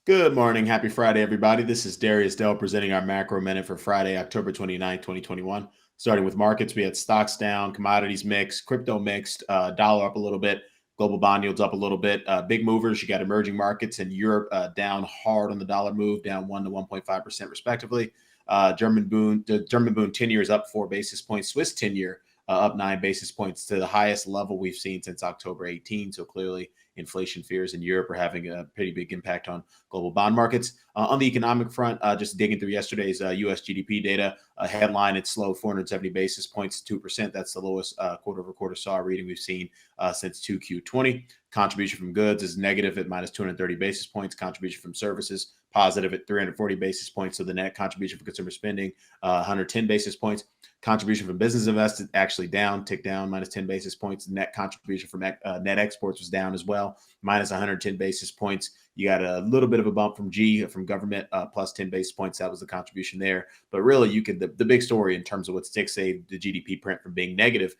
Good morning. Happy Friday, everybody. This is Darius Dale presenting our macro minute for Friday, October 29th, 2021. Starting with markets, we had stocks down, commodities mixed, crypto mixed, dollar up a little bit, global bond yields up a little bit. Big movers, you got emerging markets and Europe down hard on the dollar move, down 1 to 1.5% respectively. The German Bund 10-year is up 4 basis points. Swiss 10-year up 9 basis points to the highest level we've seen since October 18. So clearly, inflation fears in Europe are having a pretty big impact on global bond markets. On the economic front, just digging through yesterday's U.S. GDP data, headline, it's slow, 470 basis points, 2%. That's the lowest quarter-over-quarter saw reading we've seen since 2Q20. Contribution from goods is negative at minus 230 basis points. Contribution from services positive at 340 basis points. So the net contribution for consumer spending, 110 basis points. Contribution from business invested actually down, ticked down, minus 10 basis points. Net contribution from net exports was down as well, minus 110 basis points. You got a little bit of a bump from government, plus 10 basis points. That was the contribution there. But really, the big story in terms of what sticks the GDP print from being negative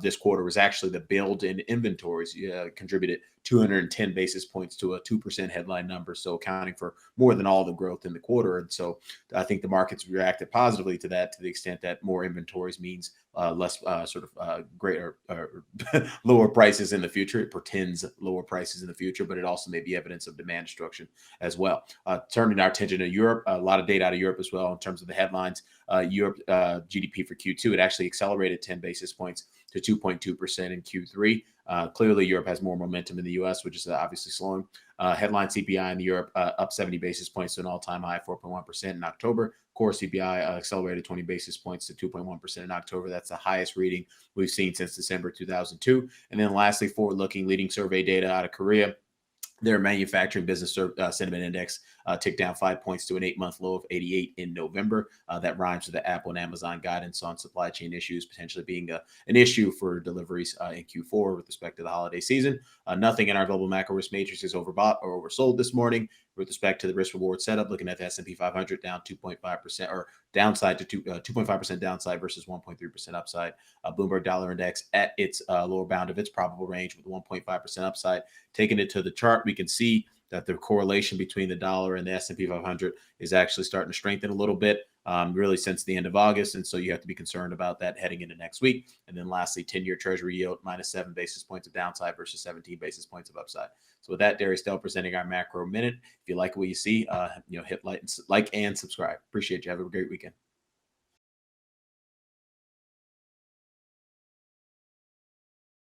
this quarter was actually the build in inventories. Contributed 210 basis points to a 2% headline number, so accounting for more than all the growth in the quarter. And so I think the markets reacted positively to that, to the extent that more inventories means less greater lower prices in the future. It portends lower prices in the future, but it also may be evidence of demand destruction as well. Turning our attention to Europe, a lot of data out of Europe as well in terms of the headlines. Europe GDP for Q2, it actually accelerated 10 basis points to 2.2% in Q3. Clearly, Europe has more momentum in the U.S., which is obviously slowing. Headline CPI in Europe up 70 basis points to an all-time high, 4.1% in October. Core CPI accelerated 20 basis points to 2.1% in October. That's the highest reading we've seen since December 2002. And then lastly, forward-looking leading survey data out of Korea. Their manufacturing business sentiment index ticked down 5 points to an 8-month low of 88 in November. That rhymes with the Apple and Amazon guidance on supply chain issues potentially being an issue for deliveries in Q4 with respect to the holiday season. Nothing in our global macro risk matrix is overbought or oversold this morning. With respect to the risk reward setup, looking at the S&P 500 down 2.5% or downside to 2.5% downside versus 1.3% upside. Bloomberg Dollar Index at its lower bound of its probable range with 1.5% upside. Taking it to the chart, we can see that the correlation between the dollar and the S&P 500 is actually starting to strengthen a little bit, really since the end of August. And so you have to be concerned about that heading into next week. And then lastly, 10-year Treasury yield minus 7 basis points of downside versus 17 basis points of upside. So with that, Darius Dale presenting our macro minute. If you like what you see, hit like and subscribe. Appreciate you. Have a great weekend.